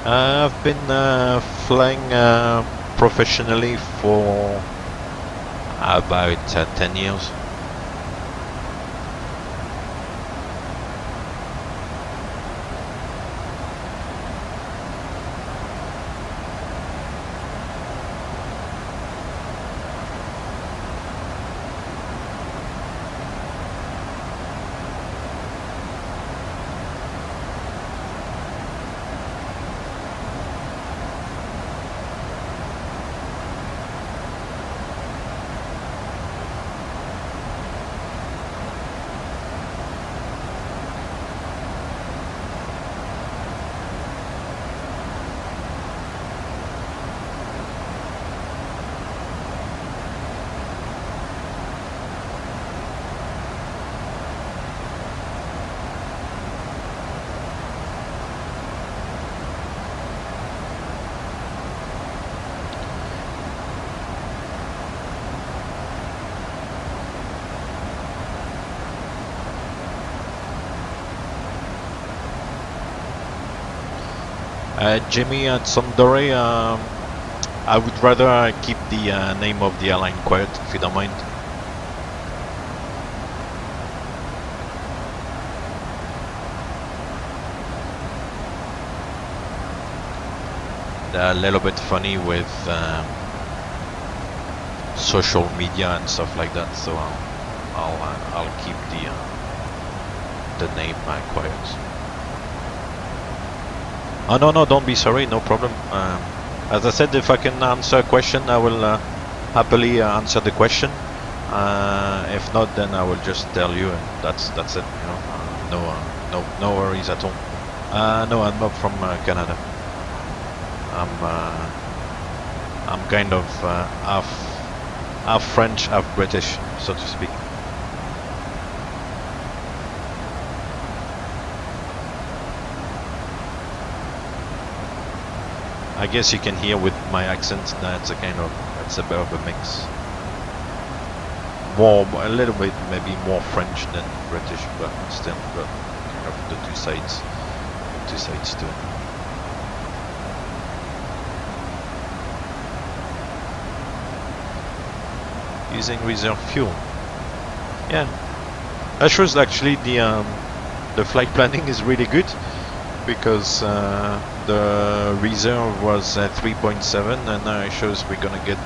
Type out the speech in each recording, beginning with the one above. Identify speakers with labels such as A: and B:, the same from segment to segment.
A: I've been flying professionally for about 10 years. Jimmy at Sondore, I would rather keep the name of the airline quiet, if you don't mind. They're a little bit funny with social media and stuff like that, so I'll keep the name quiet. Oh no, don't be sorry, no problem. As I said, if I can answer a question, I will happily answer the question. If not, then I will just tell you, and that's it. You know, no worries at all. No, I'm not from Canada. I'm kind of half French, half British, so to speak. I guess you can hear with my accent that it's a bit of a mix. A little bit, maybe more French than British, but still, but kind of the two sides to it. Using reserve fuel. Yeah, that shows actually the flight planning is really good, because the reserve was 3.7 and now it shows we're gonna get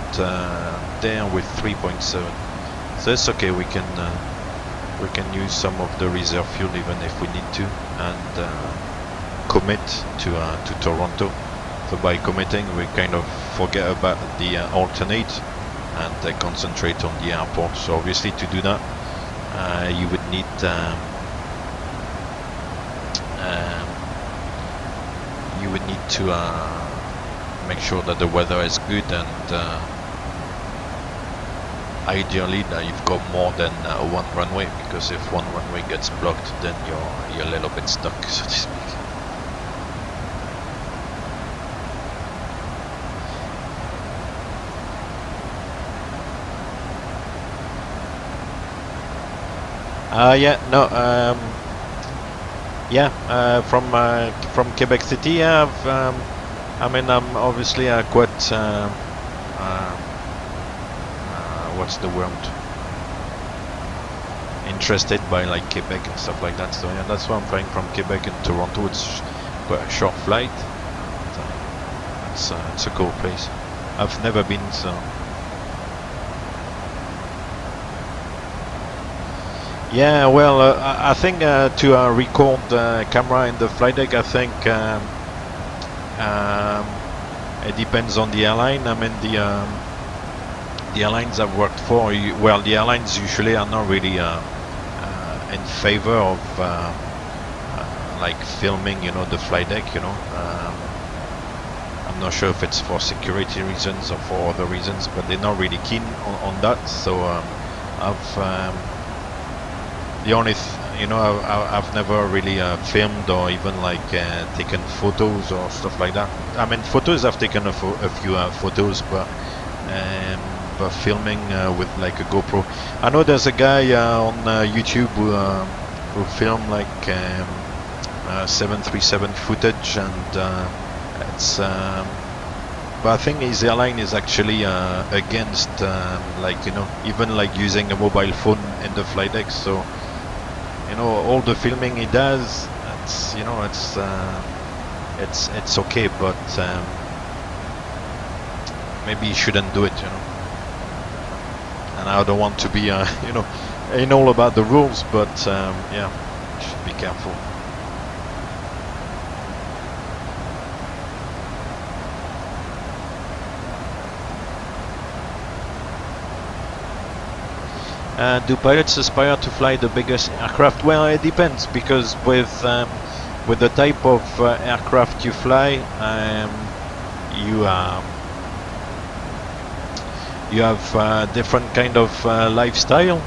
A: there with 3.7. So it's okay, we can use some of the reserve fuel even if we need to, and commit to Toronto. So by committing, we kind of forget about the alternate and concentrate on the airport. So obviously to do that, you would need to make sure that the weather is good, and ideally that you've got more than one runway, because if one runway gets blocked, then you're a little bit stuck, so to speak. From Quebec City, I'm obviously quite what's the word? Interested by like Quebec and stuff like that. So yeah, that's why I'm flying from Quebec and Toronto. It's quite a short flight. It's a cool place. I've never been, so. Yeah, well, I think to record the camera in the flight deck, I think it depends on the airline. I mean, the airlines I've worked for, the airlines usually are not really in favor of like filming, the flight deck. I'm not sure if it's for security reasons or for other reasons, but they're not really keen on that. So I've never really filmed or even like taken photos or stuff like that. I mean, photos, I've taken a few photos, but filming with like a GoPro. I know there's a guy on YouTube who filmed like 737 footage, and it's but I think his airline is actually against like, you know, even like using a mobile phone in the flight deck. So, you know, all the filming he does, it's, you know, it's okay, but maybe he shouldn't do it, you know. And I don't want to be you know, anal about the rules, but yeah, should be careful. Do pilots aspire to fly the biggest aircraft? Well, it depends, because with the type of aircraft you fly, you have different kind of lifestyle.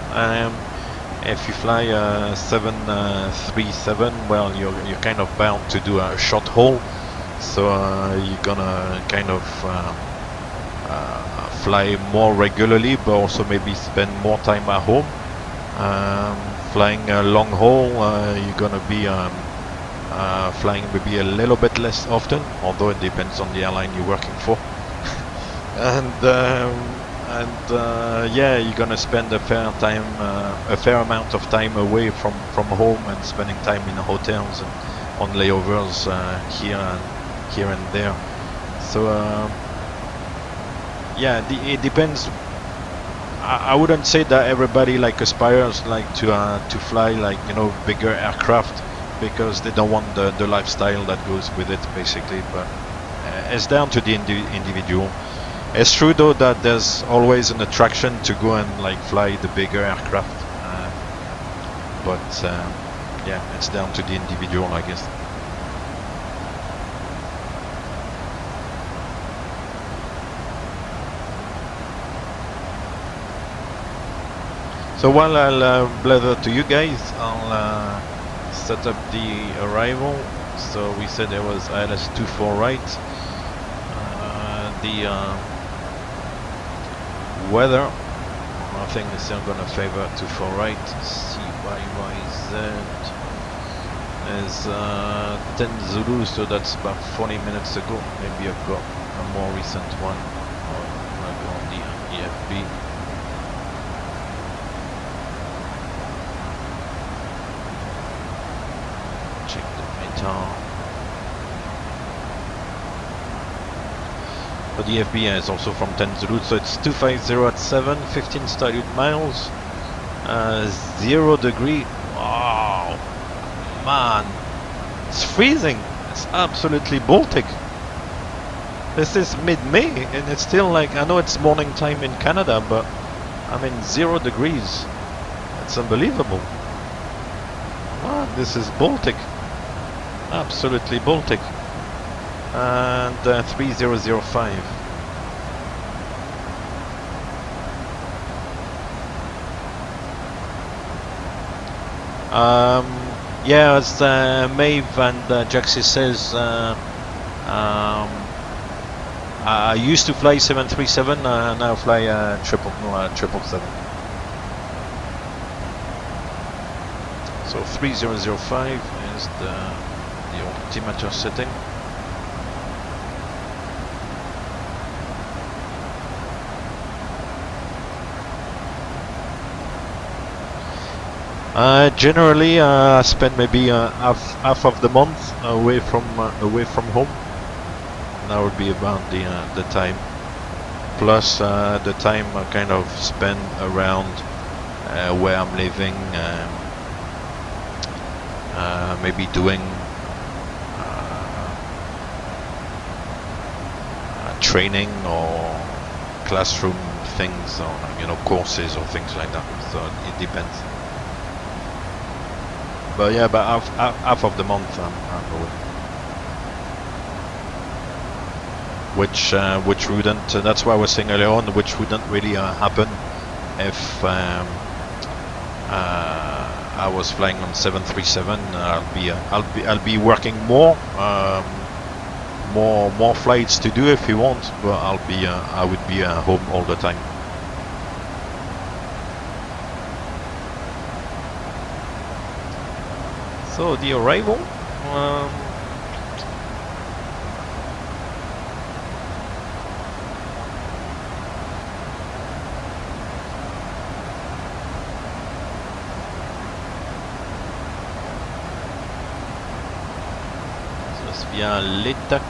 A: If you fly a 737, well, you're kind of bound to do a short haul, so you're gonna kind of fly more regularly, but also maybe spend more time at home. Flying a long haul, you're gonna be flying maybe a little bit less often, although it depends on the airline you're working for. And yeah, you're gonna spend a fair amount of time away from home, and spending time in hotels and on layovers here and there. So yeah, it depends. I wouldn't say that everybody like aspires like to fly like, you know, bigger aircraft, because they don't want the lifestyle that goes with it, basically. But it's down to the individual. It's true though that there's always an attraction to go and like fly the bigger aircraft, but yeah, it's down to the individual, I guess. So while I'll blather to you guys, I'll set up the arrival. So we said there was ILS 24 right. The weather, I think is still going to favor 24 right. CYYZ is 10 Zulu, so that's about 40 minutes ago. Maybe I've got a more recent one. I'll go on the EFB. Check the METAR. But the FB is also from 10 Zulu, so it's 250 at 7, 15 started miles, 0 degree. Wow, man, it's freezing. It's absolutely Baltic. This is mid-May, and it's still like, I know it's morning time in Canada, but I mean 0 degrees. It's unbelievable. Man, this is Baltic. Absolutely Baltic. And 3005. Yeah, as Maeve and Jaxi says, I used to fly 737, now fly 777. So 3005 is the altimeter setting. Generally, I spend maybe half of the month away from home. And that would be about the time, plus the time I kind of spend around where I'm living, maybe doing training or classroom things, or you know, courses or things like that. So it depends. But yeah, but half of the month I'm away. Which wouldn't, that's why I was saying earlier on, which wouldn't really happen if I was flying on 737. I'll be working more flights to do if you want, but I would be home all the time. So the arrival, passe via l'Étac.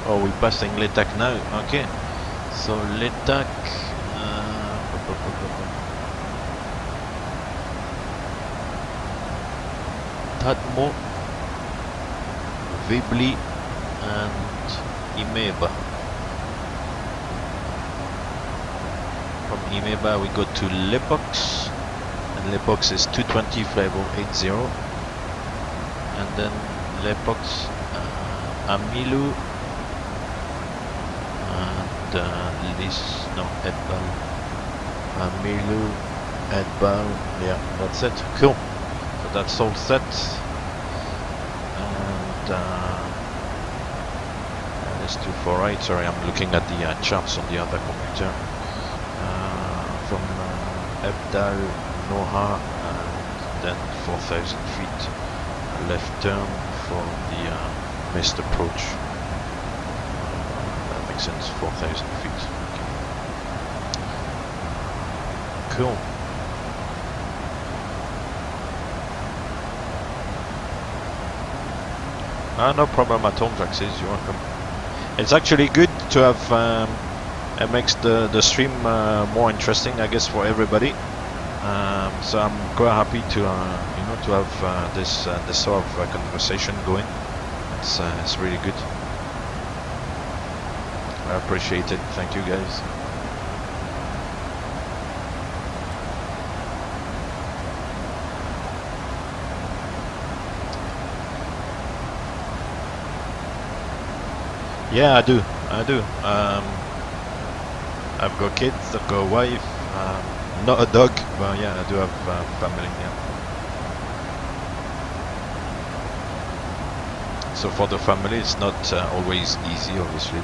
A: Oh, we're passing l'Étac now. Okay. So l'Étac. Tadmo, Vibli, and Imeba. From Imeba we go to Lepox, and Lepox is 220/80, and then Lepox, Amilu, and Edbal. Amilu, Edbal, yeah, that's it. Cool. So that's all set. And it's 248. Sorry, I'm looking at the charts on the other computer. From Ebdal, Noha, and then 4,000 feet left turn for the missed approach. That makes sense, 4,000 feet. Okay. Cool. No problem at all, Jaxis, you're welcome. It's actually good to have, it makes the stream more interesting, I guess, for everybody. So I'm quite happy to, to have this sort of conversation going. It's really good. I appreciate it. Thank you, guys. Yeah, I do. I've got kids, I've got a wife, not a dog, but yeah, I do have family, yeah. So for the family, it's not always easy, obviously.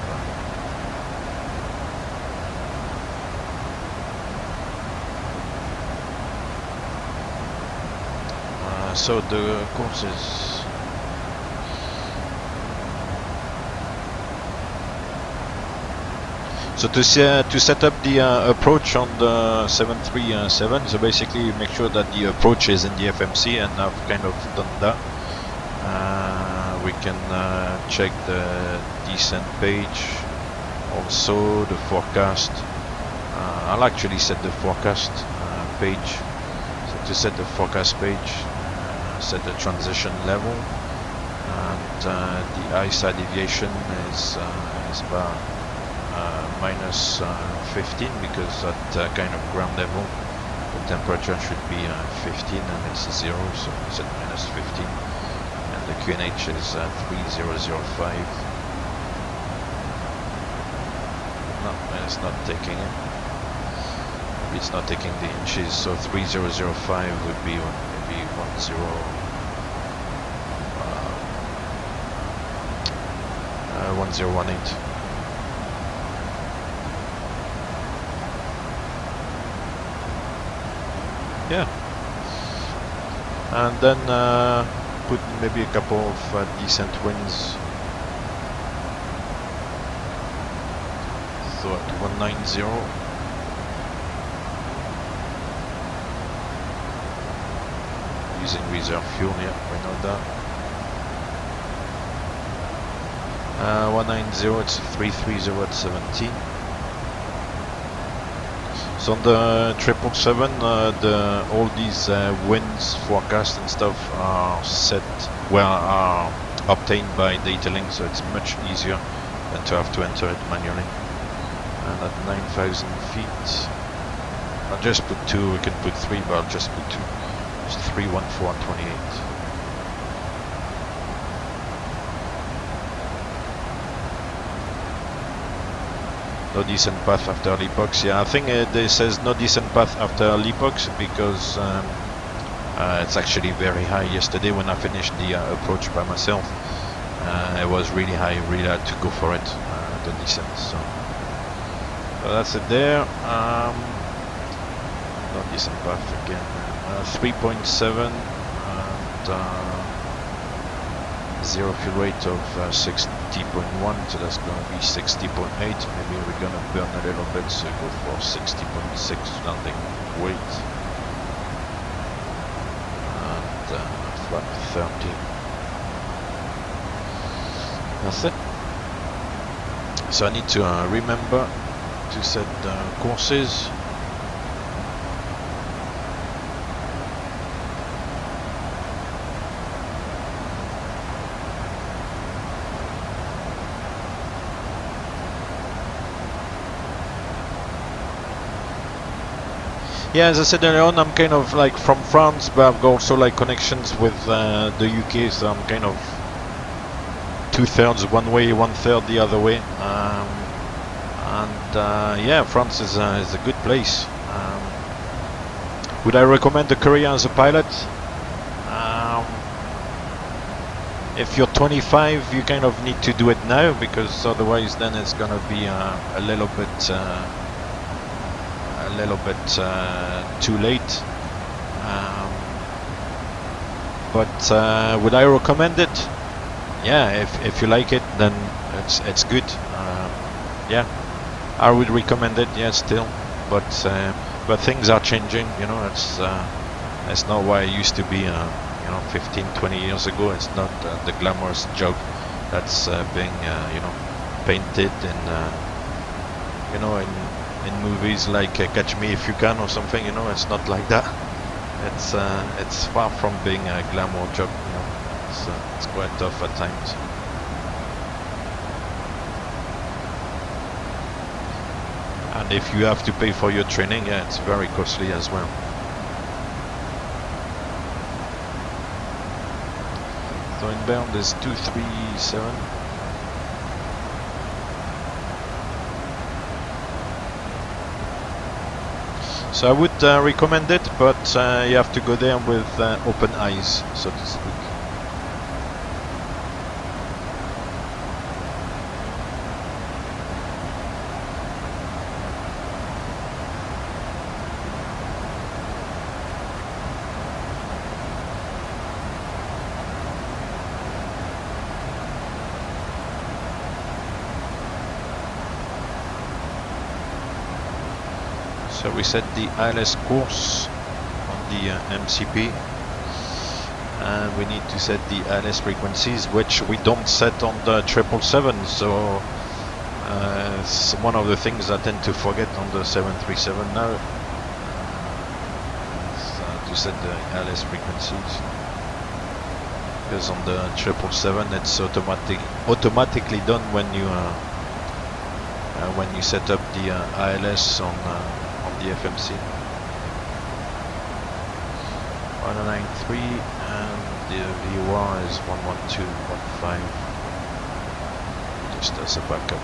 A: So the courses. So to set up the approach on the 737, so basically you make sure that the approach is in the FMC, and I've kind of done that. We can check the descent page, also the forecast. I'll actually set the forecast page. So to set the forecast page, set the transition level, and the ISA deviation is about minus 15, because at kind of ground level the temperature should be 15 and it's 0, so it's at minus 15, and the QNH is 3005. No, it's not taking it. It's not taking the inches, so 3005 would be maybe 1018. Yeah, and then put maybe a couple of decent winds. So at 190. Using reserve fuel, yeah, we know that. 190, it's 330 at 17. So on the 777, all these winds forecast and stuff are are obtained by data link, so it's much easier than to have to enter it manually. And at 9,000 feet, I'll just put 2. We can put 3, but I'll just put 2. It's 314.28. No decent path after Lepox. Yeah, I think it says no decent path after Lepox because it's actually very high. Yesterday when I finished the approach by myself, it was really high. Really had to go for it, the descent. So that's it there. No decent path again. 3.7 and 0 fuel rate of 60.1, so that's going to be 60.8. Maybe we're going to burn a little bit, so go for 60.6 landing weight. Track 30. That's it. So I need to remember to set courses. Yeah, as I said earlier on, I'm kind of like from France, but I've got also like connections with the UK, so I'm kind of 2/3 one way, 1/3 the other way. Yeah, France is a good place. Would I recommend a career as a pilot? If you're 25, you kind of need to do it now, because otherwise then it's gonna be a little bit too late. But would I recommend it? Yeah, if you like it, then it's good. Yeah, I would recommend it. Yeah, still, but things are changing. You know, it's not what it used to be. You know, 15, 20 years ago. It's not the glamorous job that's being painted in you know, in movies like Catch Me If You Can or something. You know, it's not like that. It's far from being a glamour job. You know, it's quite tough at times. And if you have to pay for your training, yeah, it's very costly as well. So inbound is 237. So I would recommend it, but you have to go there with open eyes, so to speak. So we set the ILS course on the MCP, and we need to set the ILS frequencies, which we don't set on the 777. So it's one of the things I tend to forget on the 737 now, to set the ILS frequencies, because on the 777 it's automatically done when you set up the ILS on the FMC. 193, and the VOR is 112.15, just as a backup.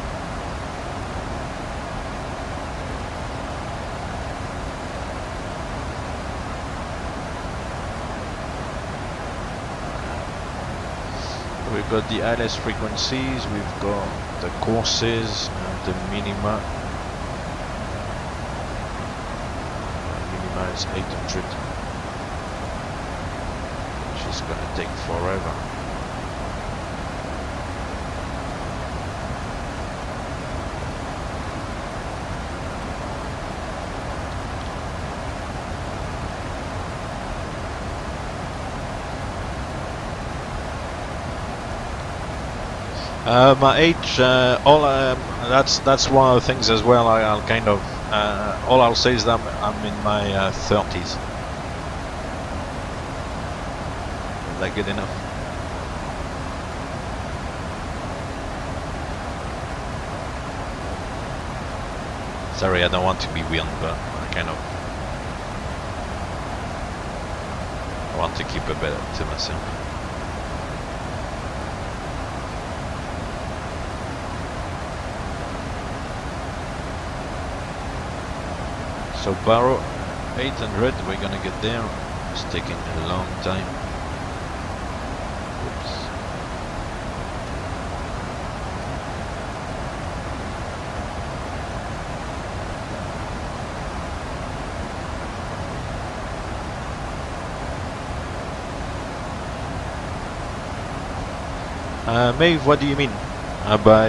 A: We've got the ILS frequencies, we've got the courses, and the minima. Minima is 800, which is gonna take forever. My age, that's one of the things as well. I'll kind of all I'll say is that I'm in my 30s. Is that good enough? Sorry, I don't want to be weird, but I want to keep a bit to myself. So Barrow 800, we're gonna get there. It's taking a long time. Oops. Maeve, what do you mean by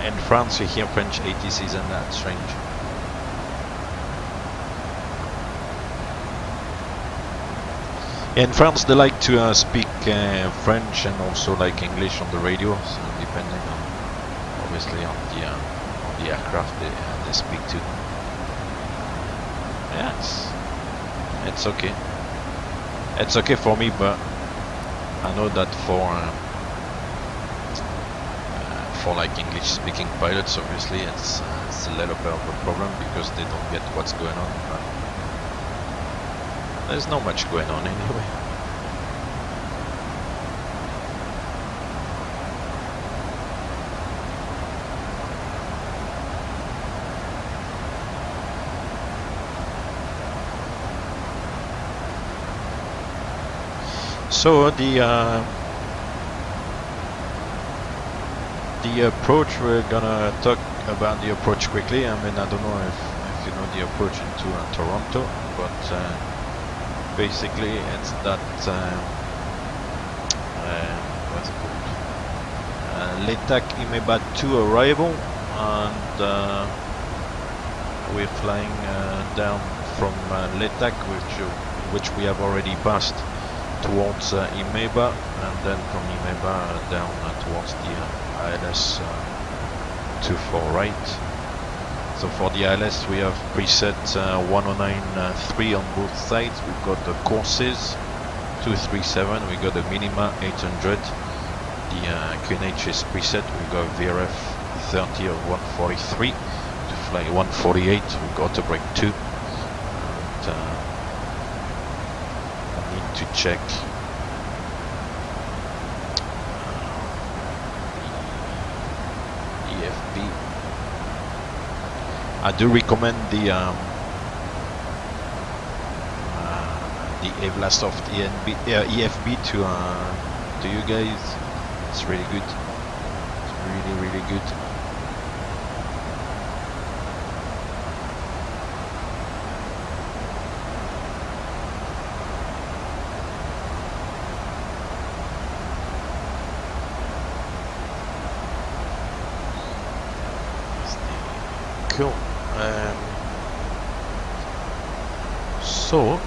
A: in France we hear French ATCs and that's strange? In France, they like to speak French and also like English on the radio. So depending on, obviously, on the aircraft they speak to. Yeah, it's okay. It's okay for me, but I know that for like English-speaking pilots, obviously, it's a little bit of a problem because they don't get what's going on. But there's not much going on anyway. So the approach, we're gonna talk about the approach quickly. I mean, I don't know if you know the approach into Toronto, but basically it's that what's it called? L'Étac Imeba 2 arrival, and we're flying down from L'Étac, which we have already passed, towards Imeba, and then from Imeba down towards the ILS 24 right. So for the ILS we have preset 109.3 on both sides. We've got the courses 237, we got the minima 800. The QNH is preset. We've got VRF 30 of 143 to fly 148. We've got to break 2. To check EFB. I do recommend the Evlasoft EFB to you guys. It's really good. It's really good. Cool. So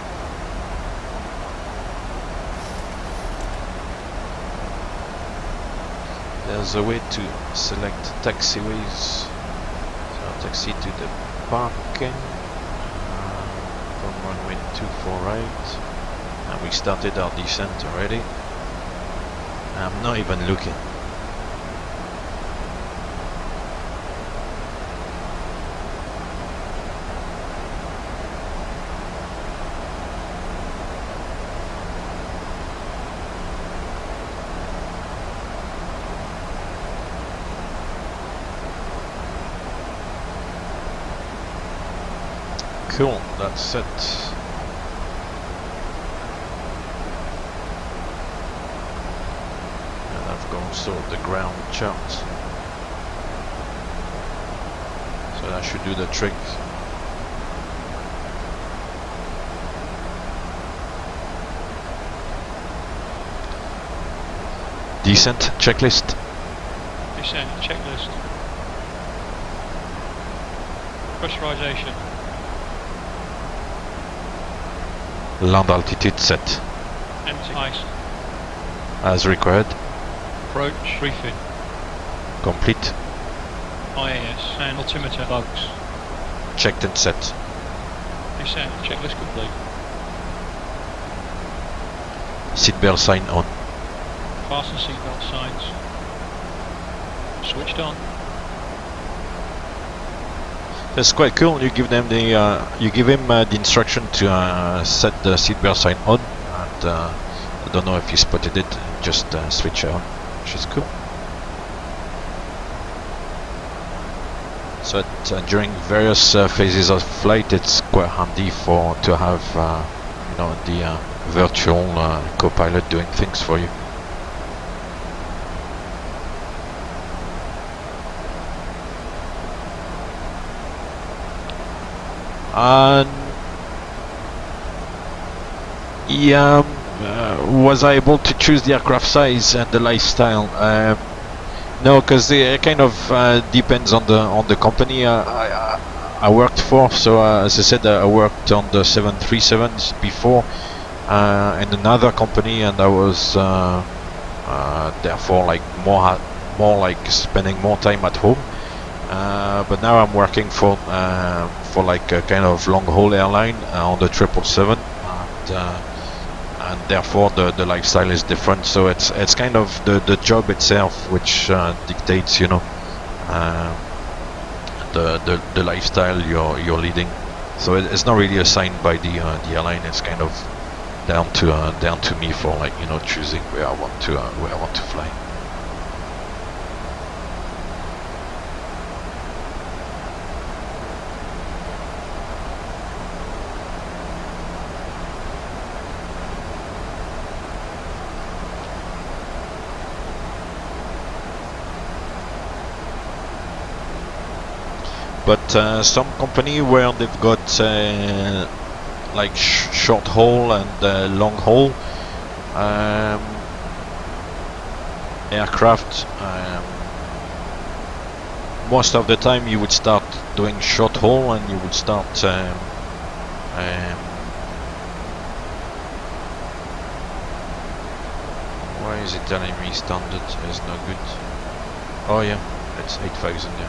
A: there's a way to select taxiways. So taxi to the parking from runway 24 right, and we started our descent already. I'm not even looking. Cool, that's it. And I've got also the ground chart. So that should do the trick. Descent checklist.
B: Descent checklist. Pressurization.
A: Land altitude set.
B: Empty ice.
A: As required.
B: Approach. Briefing.
A: Complete.
B: IAS and altimeter bugs.
A: Checked and set.
B: Descent checklist complete.
A: Seatbelt sign on.
B: Fasten seatbelt signs. Switched on.
A: That's quite cool. You give them the you give him the instruction to set the seatbelt sign on, and I don't know if you spotted it. Just switch it on, which is cool. So during various phases of flight, it's quite handy to have you know, the virtual copilot doing things for you. And yeah, was I able to choose the aircraft size and the lifestyle? No, because it kind of depends on the company I worked for. So as I said, I worked on the 737s before, in another company, and I was therefore like more like spending more time at home. But now I'm working for like a kind of long haul airline on the 777, and therefore the lifestyle is different. So it's kind of the job itself which dictates, you know, the lifestyle you're leading. So it's not really assigned by the airline. It's kind of down to me for, like, you know, choosing where I want to fly. But some company where they've got like short haul and long haul aircraft, most of the time you would start doing short haul, and you would start why is it telling me standard is no good? Oh yeah, it's 8,000. Yeah,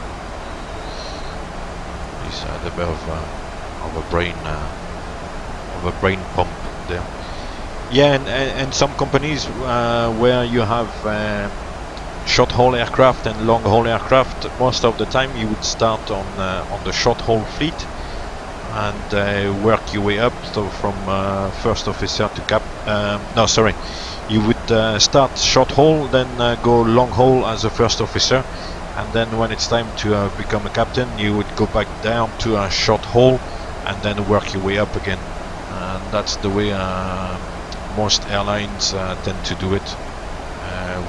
A: he's had a bit of a brain pump there. Yeah, and some companies where you have short haul aircraft and long haul aircraft, most of the time you would start on the short haul fleet and work your way up. So from first officer to cap. No, sorry. You would start short haul, then go long haul as a first officer, and then when it's time to become a captain, you would go back down to a short haul and then work your way up again. And that's the way most airlines tend to do it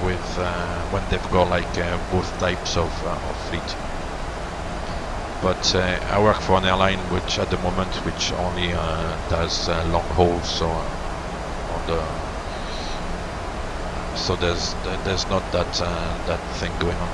A: with when they've got like both types of fleet. But I work for an airline which at the moment which only does long haul, so on the so there's not that thing going on.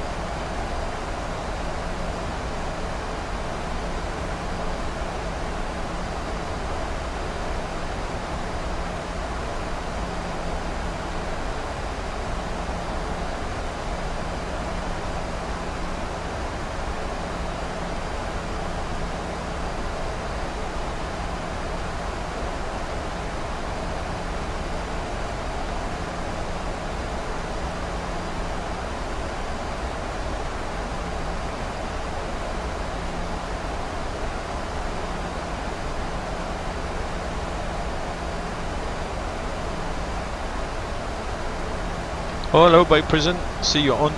A: Oh, hello, by prison. See you on.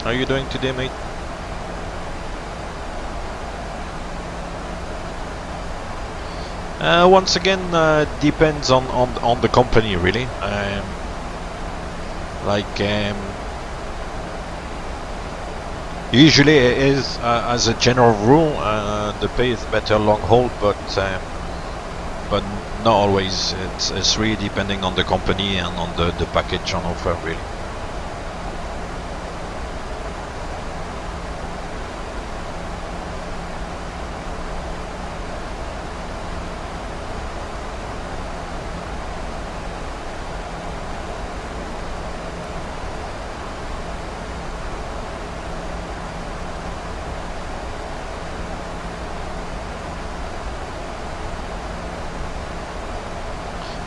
A: How are you doing today, mate? Once again, depends on the company, really. Usually it is, as a general rule, the pay is better long haul, but not always. It's really depending on the company and on the package on offer, really.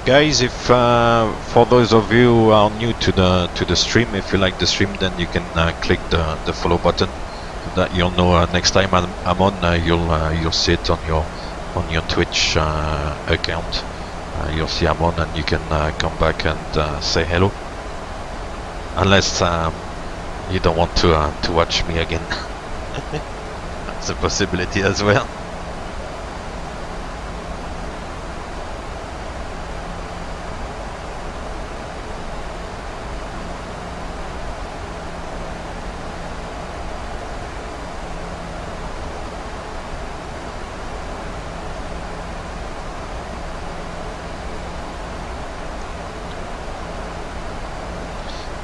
A: Guys, if for those of you who are new to the stream, if you like the stream, then you can click the follow button, so that you'll know next time I'm on. You'll see it on your Twitch account. You'll see I'm on, and you can come back and say hello. Unless you don't want to watch me again, that's a possibility as well.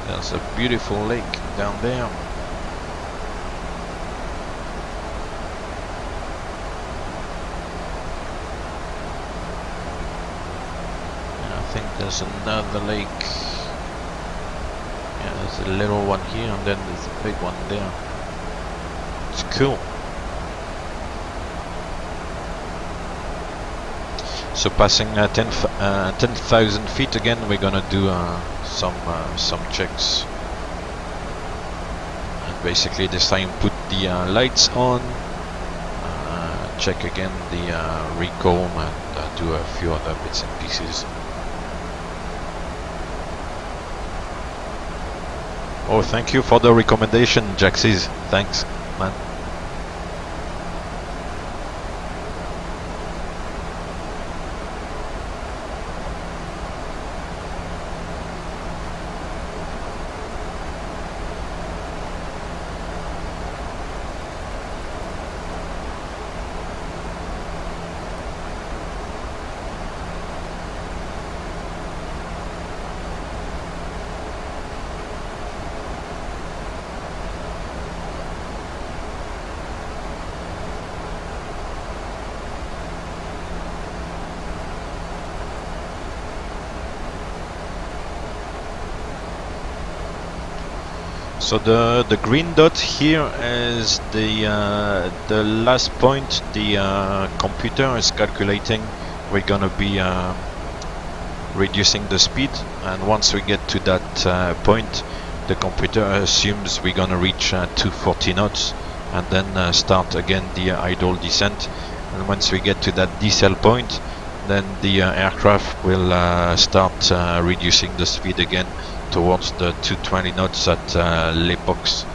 A: There's a beautiful lake down there. there's another lake. Yeah, there's a little one here and then there's a big one there. It's cool. So passing 10,000 feet again, we're gonna do some checks. And basically this time put the lights on, check again the recall and do a few other bits and pieces. Oh, thank you for the recommendation, Jaxis. Thanks, man. So the green dot here is the last point the computer is calculating. We're gonna be reducing the speed, and once we get to that point, the computer assumes we're gonna reach 240 knots, and then start again the idle descent. And once we get to that decel point, then the aircraft will start reducing the speed again towards the 220 knots at l'epox.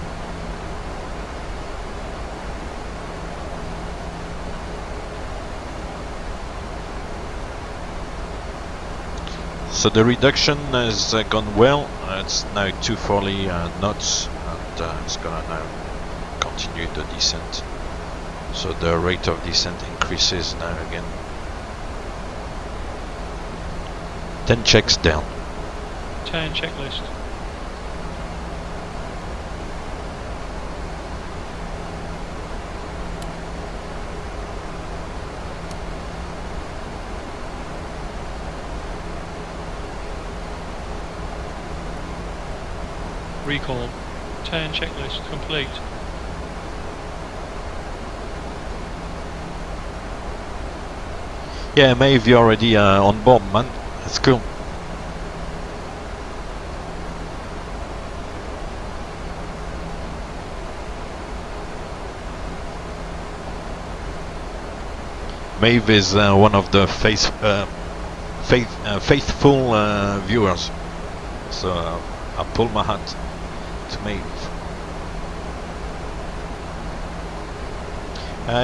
A: So the reduction has gone well. It's now 240 knots, and it's gonna now continue the descent. So the rate of descent increases now again. 10 checks down.
B: 10 checklist. Recall. 10 checklist complete.
A: Yeah, Maeve, you're already on board, man. That's cool. Maeve is one of the faithful viewers, so I pull my hat to Maeve.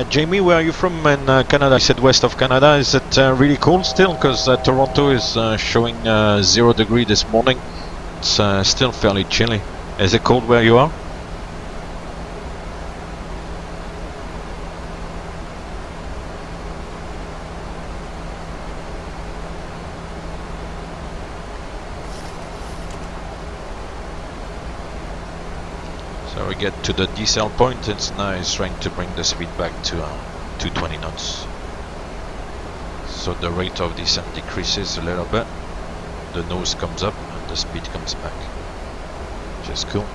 A: Jamie, where are you from in Canada? I said west of Canada. Is it really cold still? Because Toronto is showing 0 degree this morning. It's still fairly chilly. Is it cold where you are? So we get to the decel point. It's trying to bring the speed back to 220 knots. So the rate of descent decreases a little bit. The nose comes up and the speed comes back, which is cool.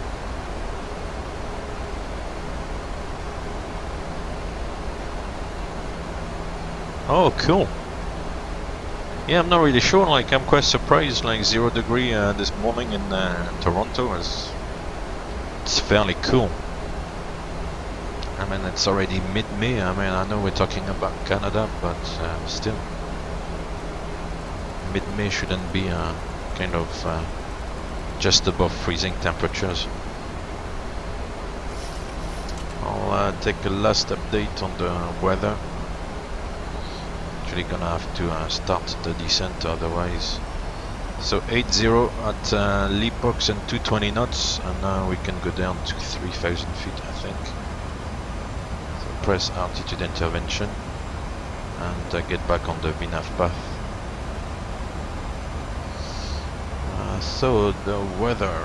A: Oh, cool. Yeah, I'm not really sure. Like, I'm quite surprised. Like 0 degree this morning in Toronto is. It's fairly cool. I mean, it's already mid-May. I mean, I know we're talking about Canada, but still, mid-May shouldn't be kind of just above freezing temperatures. I'll take a last update on the weather. Actually gonna have to start the descent otherwise. So 80 at l'epox and 220 knots, and now we can go down to 3,000 feet, I think. So press altitude intervention and get back on the VNAV path. So the weather.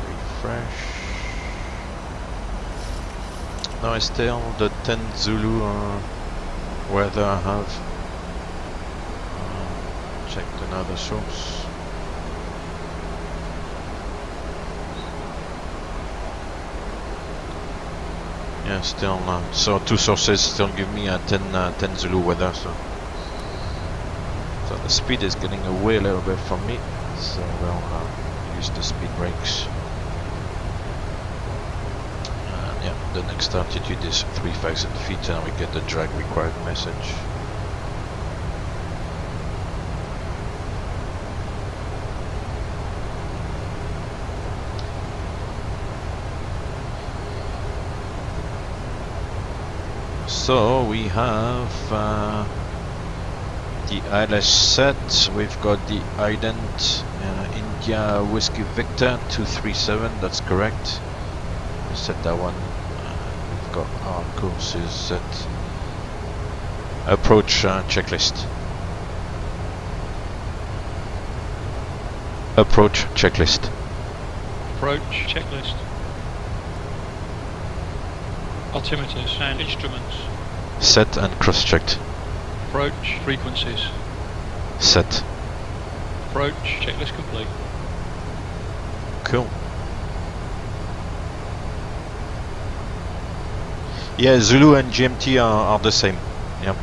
A: Refresh. No, it's still the 10 Zulu weather I have. another source. Yeah, still, so 2 sources still give me a 10 Zulu weather, so the speed is getting away a little bit from me, so we'll use the speed brakes. And yeah, the next altitude is 3,000 feet and we get the drag required message. So we have the ILS set, we've got the ident India Whiskey Victor 237, that's correct. We set that one. We've got our courses set. Approach checklist. Approach checklist.
B: Approach checklist. Altimeters and instruments.
A: Set and cross-checked.
B: Approach frequencies.
A: Set.
B: Approach checklist complete.
A: Cool. Yeah, Zulu and GMT are the same. Yeah.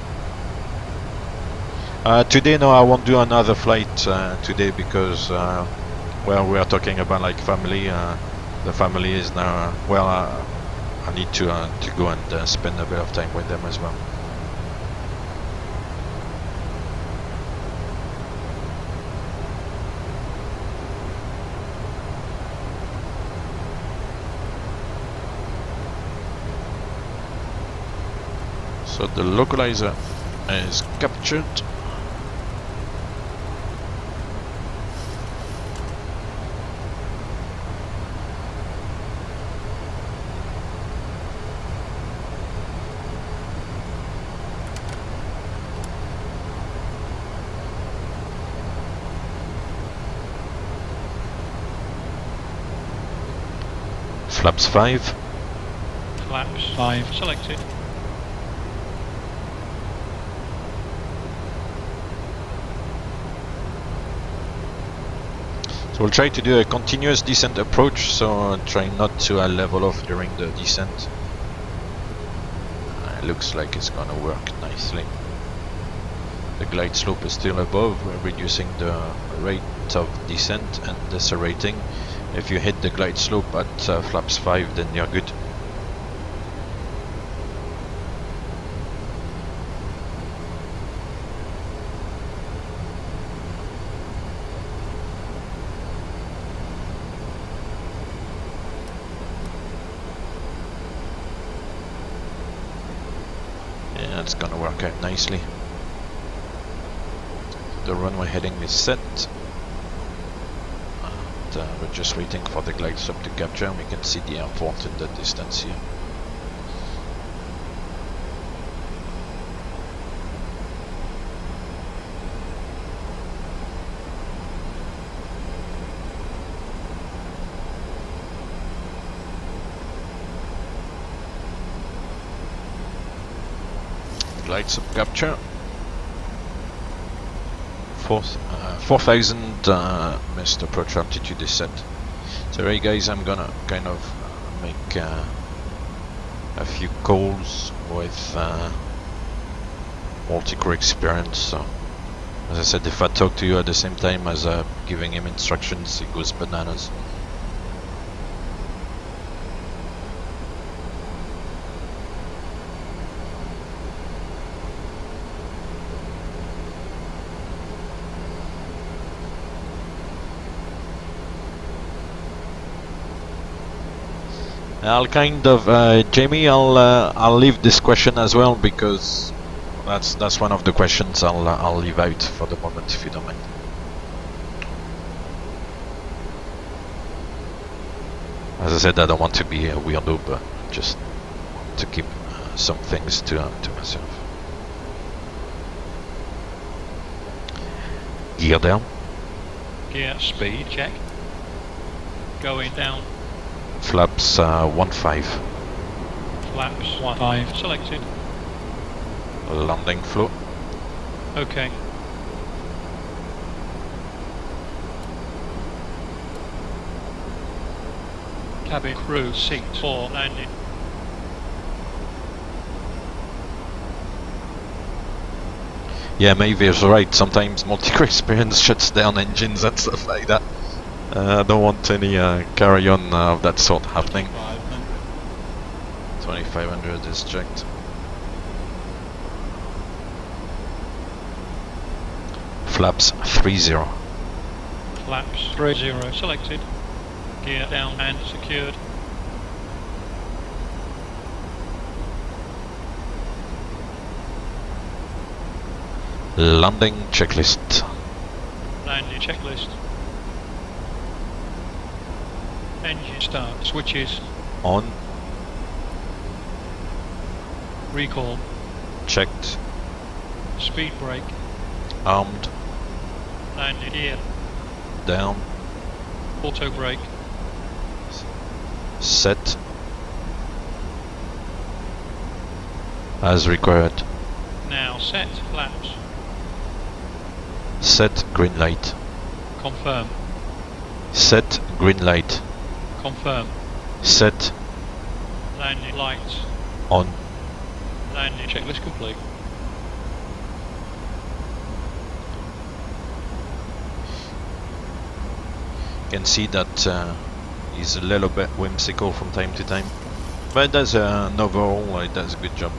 A: Today, no, I won't do another flight today because, well, we are talking about like family. The family is now, well, I need to go and spend a bit of time with them as well. So the localizer is captured. Flaps 5.
B: Flaps 5 selected.
A: So we'll try to do a continuous descent approach, so try not to level off during the descent. It looks like it's gonna work nicely. The glide slope is still above, we're reducing the rate of descent and decelerating. If you hit the glide slope at flaps 5, then you're good. Yeah, it's gonna work out nicely. The runway heading is set. We're just waiting for the glide slope to capture, and we can see the airport in the distance here. Glide slope capture. 4,000 missed approach altitude is set. So right guys, I'm gonna kind of make a few calls with multi-core experience. So as I said, if I talk to you at the same time as giving him instructions, it goes bananas. I'll kind of, Jamie, I'll leave this question as well because that's one of the questions I'll leave out for the moment if you don't mind. As I said, I don't want to be a weirdo, but just to keep some things to myself. Gear down.
B: Gear speed check. Going down.
A: Flaps 1.5.
B: Flaps 1.5 selected.
A: Landing flow.
B: Okay. cabin crew seat for landing.
A: Yeah, Mayville's right. Sometimes multi-crew experience shuts down engines and stuff like that. I don't want any carry-on of that sort happening. 2500 is checked. Flaps 30.
B: Flaps 30 selected. Gear down and secured.
A: Landing checklist.
B: Landing checklist. Engine start switches.
A: On.
B: Recall.
A: Checked.
B: Speed brake.
A: Armed.
B: Landing gear.
A: Down.
B: Auto brake.
A: Set. As required.
B: Now set flaps.
A: Set green light.
B: Confirm.
A: Set green light.
B: Confirm.
A: Set
B: Landing lights.
A: on.
B: Landing checklist complete.
A: You can see that he's a little bit whimsical from time to time, but it does overall it does a good job.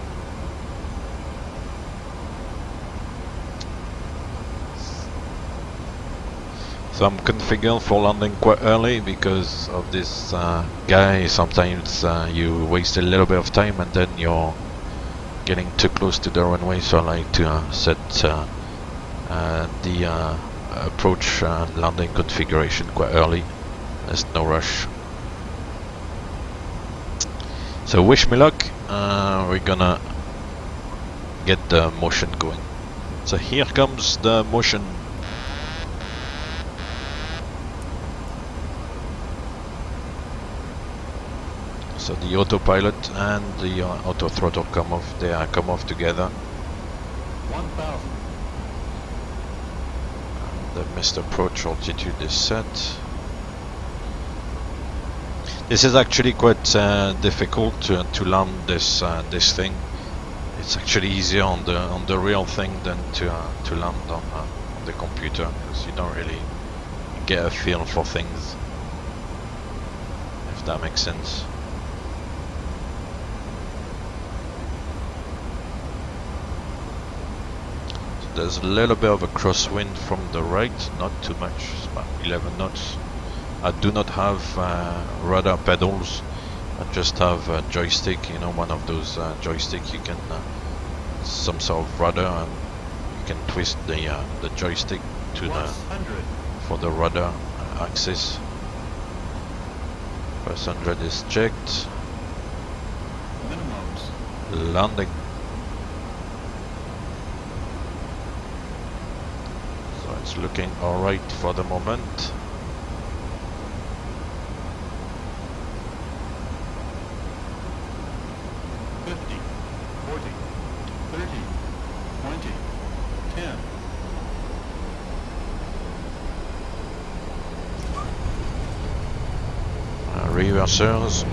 A: So I'm configured for landing quite early because of this guy. Sometimes you waste a little bit of time and then you're getting too close to the runway, so I like to set the approach landing configuration quite early. There's no rush. So wish me luck. We're gonna get the motion going. So here comes the motion. So the autopilot and the auto throttle come off. They come off together.
C: 1000.
A: The missed approach altitude is set. This is actually quite difficult to land this thing. It's actually easier on the real thing than to land on the computer, because you don't really get a feel for things, if that makes sense. So there's a little bit of a crosswind from the right, not too much, it's about 11 knots. I do not have rudder pedals. I just have a joystick, you know, one of those joystick you can some sort of rudder, and you can twist the joystick to for the rudder axis. First 100 is checked.
C: Minimums.
A: Landing. So it's looking alright for the moment. Reversers.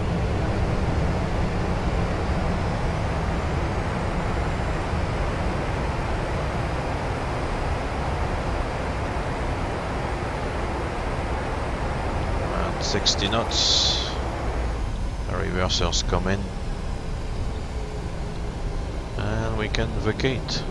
A: And 60 knots. The reversers come in. And we can vacate.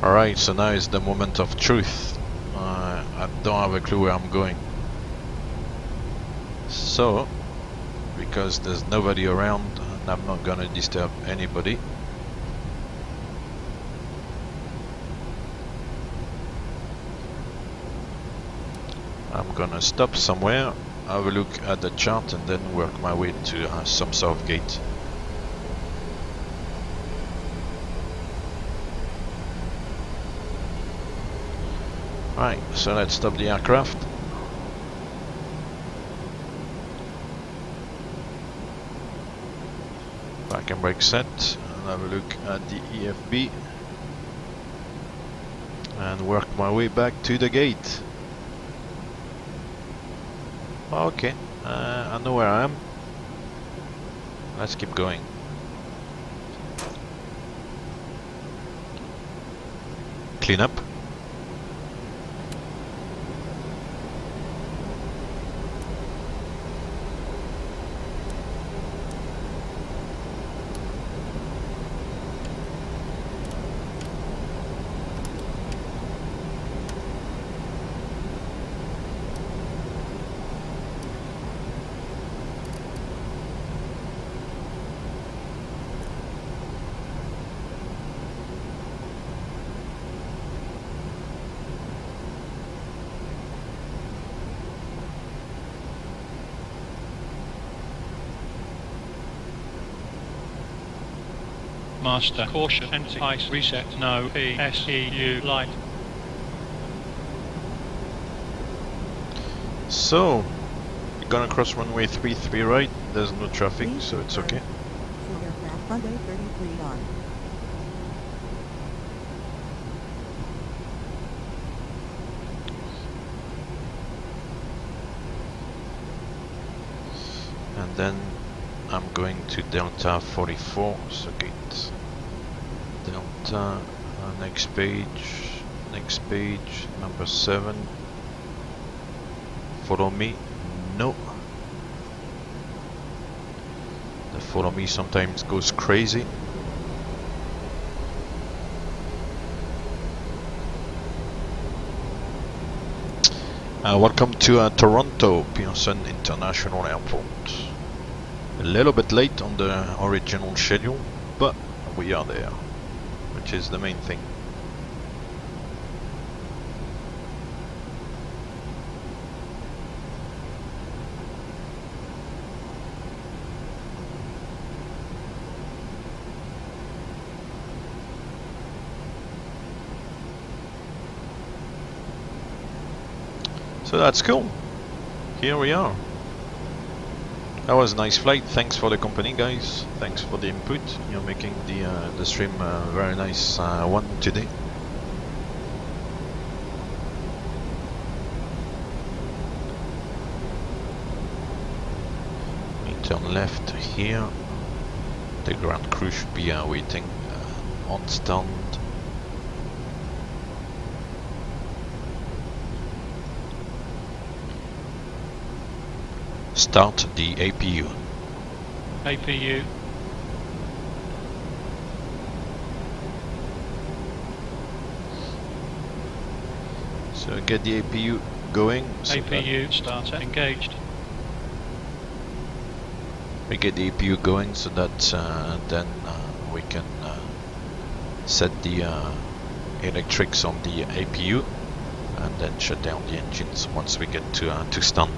A: Alright, so now is the moment of truth. I don't have a clue where I'm going. So, because there's nobody around and I'm not gonna disturb anybody, I'm gonna stop somewhere, have a look at the chart, and then work my way to some sort of gate. Right, so let's stop the aircraft. Back and brake set. And have a look at the EFB and work my way back to the gate. Okay, I know where I am. Let's keep going. Clean up.
B: Master, caution, empty, ice, reset, no, PSEU, light.
A: So, you're gonna cross runway 33 right, there's no traffic, so it's okay.
D: For aircraft runway 33 on.
A: And then I'm going to Delta 44, so gate Delta, next page, number 7. Follow me, no. The follow me sometimes goes crazy. Welcome to Toronto Pearson International Airport. A little bit late on the original schedule, but we are there, which is the main thing. So that's cool. Here we are. That was a nice flight. Thanks for the company, guys. Thanks for the input. You're making the stream a very nice one today. We turn left here. The ground crew should be waiting on stand. Start the APU.
B: APU.
A: So get the APU going. So
B: APU starter engaged.
A: we get the APU going so that then we can set the electrics on the APU and then shut down the engines once we get to stand.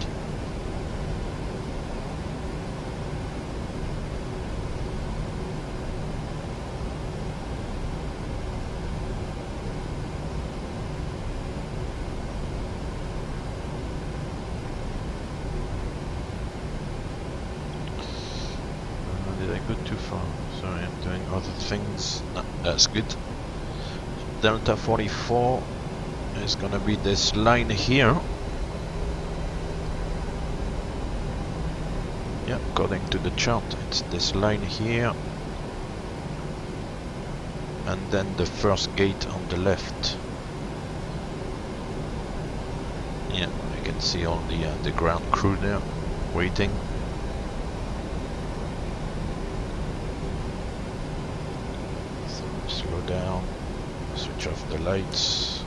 A: Did I go too far? Sorry, I'm doing other things. No, that's good. Delta 44 is gonna be this line here. Yeah, according to the chart, it's this line here. And then the first gate on the left. Yeah, I can see all the ground crew there waiting. Slow down, switch off the lights.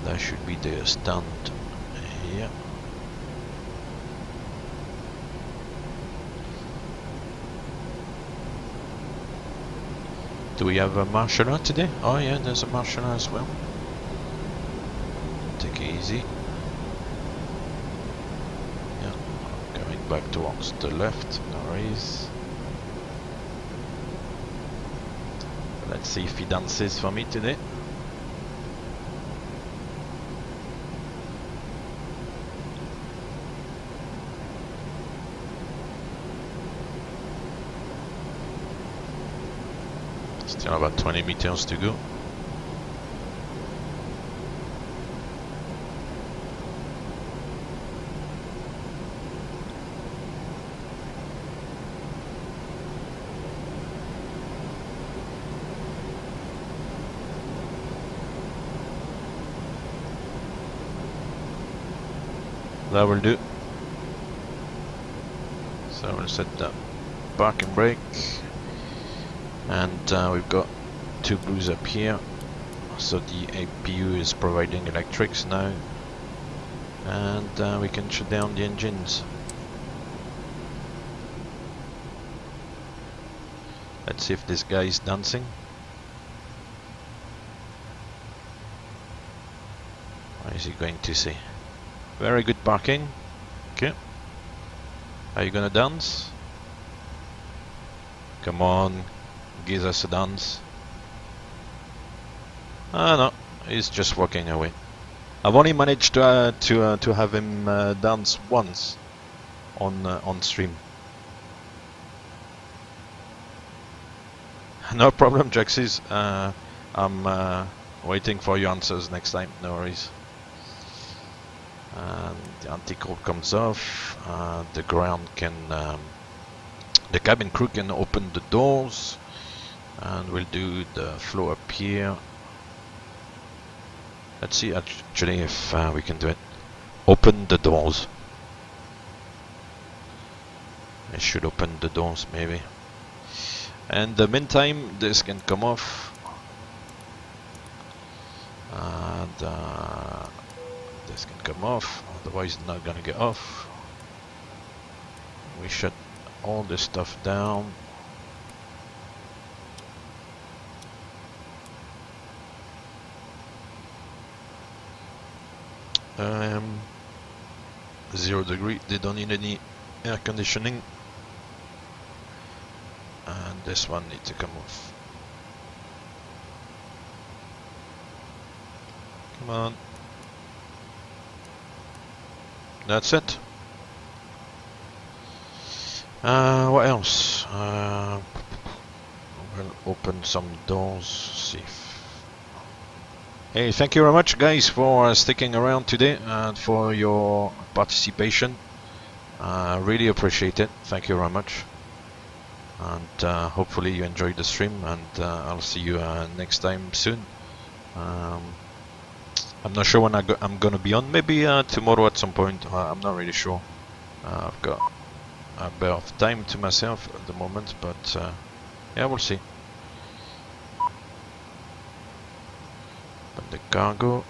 A: That should be the stand here. Do we have a martial art today? Oh yeah, there's a martial art as well. Take it easy. Back towards the left, no worries. Let's see if he dances for me today. Still about 20 meters to go. That will do. So we'll set the parking brake, and we've got two blues up here, so the APU is providing electrics now, and we can shut down the engines. Let's see if this guy is dancing. What is he going to say? Very good parking. Okay. Are you gonna dance? Come on, give us a dance. Ah no, he's just walking away. I've only managed to have him dance once on stream. No problem, Jaxis. I'm waiting for your answers next time. No worries. And the anti-call comes off. The ground can, the cabin crew can open the doors, and we'll do the flow up here. Let's see actually if we can do it. Open the doors. I should open the doors maybe. And the meantime, this can come off. And this can come off, otherwise it's not gonna get off. We shut all this stuff down. Um, 0 degree, they don't need any air conditioning. And this one needs to come off. Come on. That's it. What else? We'll open some doors, see if... Hey, thank you very much guys for sticking around today and for your participation. Really appreciate it. Thank you very much. And hopefully you enjoyed the stream, and I'll see you next time soon. I'm not sure when I'm gonna be on. Maybe tomorrow at some point. I'm not really sure. I've got a bit of time to myself at the moment, but yeah, we'll see. But the cargo.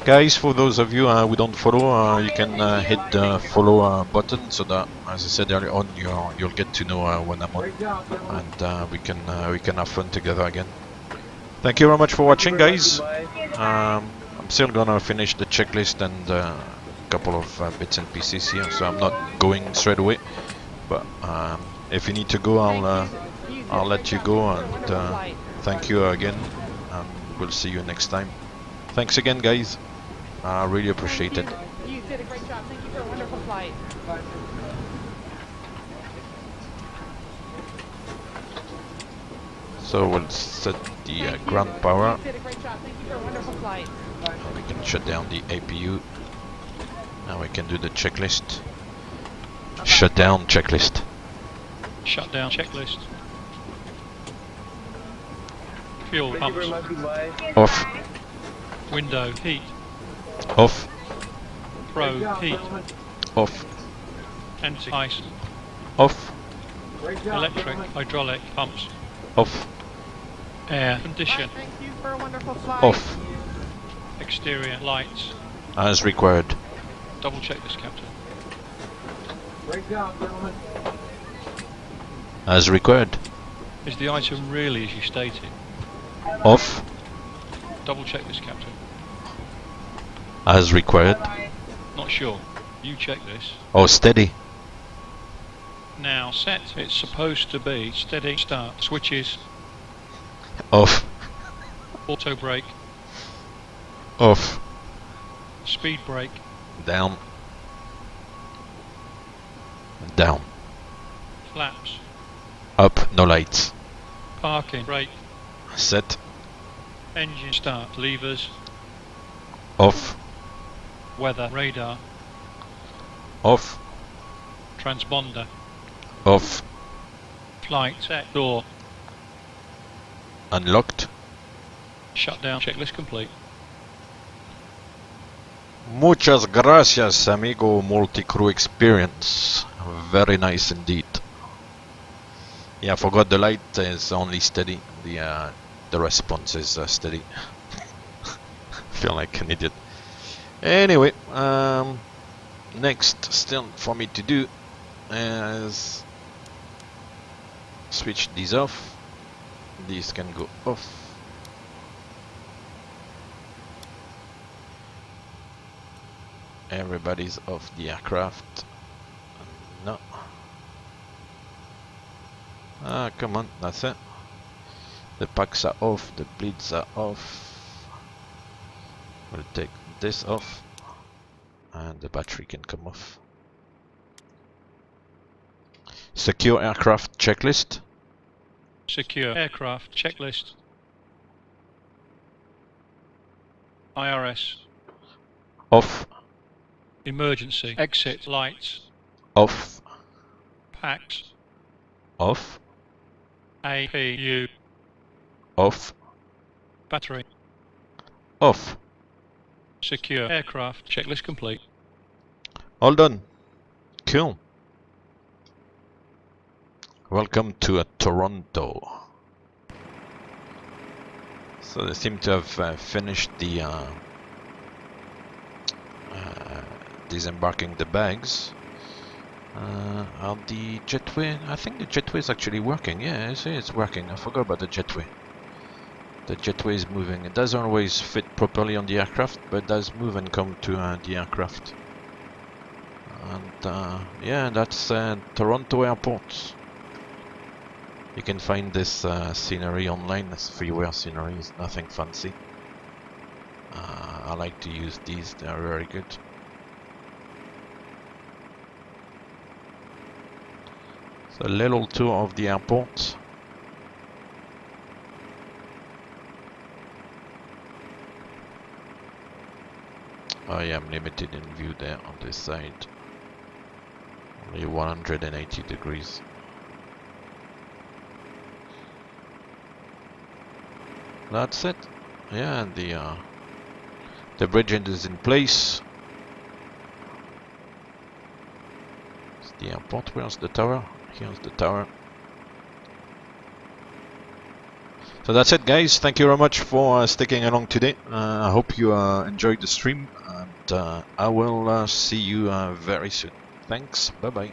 A: Guys, for those of you who don't follow, you can hit the follow button, so that, as I said earlier on, you'll get to know when I'm on, and we can have fun together again. Thank you very much for watching, guys. I'm still gonna finish the checklist and a couple of bits and pieces here, so I'm not going straight away. But if you need to go, I'll let you go, and thank you again, and we'll see you next time. Thanks again, guys. I really appreciate it.
E: You did a great job. Thank you for a wonderful flight.
A: So we'll set the ground power.
E: You did a great job. Thank you for a wonderful flight.
A: And we can shut down the APU. Now we can do the checklist. Shut down checklist.
B: Shut down checklist. Fuel pumps.
A: Off.
B: Window heat.
A: Off.
B: Pro heat.
A: Off.
B: Anti-ice.
A: Off.
B: Electric hydraulic pumps.
A: Off.
B: Air condition.
E: Thank you for a wonderful flight.
A: Off.
B: Exterior lights.
A: As required.
B: Double check this, Captain.
C: Great job, gentlemen.
A: As required.
B: Is the item really as you stated?
A: Off.
B: Double check this, Captain.
A: As required.
B: Not sure. You check this.
A: Oh, steady.
B: Now set. It's supposed to be steady start. Switches.
A: Off.
B: Auto brake.
A: Off.
B: Speed brake.
A: Down. Down.
B: Flaps.
A: Up. No lights.
B: Parking brake.
A: Set.
B: Engine start. Levers.
A: Off.
B: Weather radar.
A: Off.
B: Transponder.
A: Off.
B: Flight set. Door.
A: Unlocked.
B: Shutdown checklist complete.
A: Muchas gracias, amigo. Multi-crew experience. Very nice indeed. Yeah, I forgot the light is only steady. The response is steady. Feel like an idiot. Anyway, next still for me to do is switch these off. These can go off. Everybody's off the aircraft. No. Ah, come on, that's it. The packs are off, the bleeds are off. We'll take this off, and the battery can come off. Secure aircraft checklist.
B: Secure aircraft checklist. IRS.
A: Off,
B: Emergency exit lights.
A: off,
B: Packs.
A: off,
B: APU.
A: off,
B: Battery.
A: off.
B: Secure aircraft checklist complete.
A: All done. Cool. Welcome to Toronto. So they seem to have finished the disembarking the bags. Are the jetway? I think the jetway is actually working. Yeah, it's working. I forgot about the jetway. The jetway is moving. It doesn't always fit properly on the aircraft, but it does move and come to the aircraft. And yeah, that's Toronto Airport. You can find this scenery online. It's freeware scenery. It's nothing fancy. I like to use these. They are very good. So a little tour of the airport. I am limited in view there on this side. Only 180 degrees. That's it. Yeah, and the bridge is in place. It's the airport. Where's the tower? Here's the tower. So that's it, guys. Thank you very much for sticking along today. I hope you enjoyed the stream, and I will see you very soon. Thanks. Bye bye.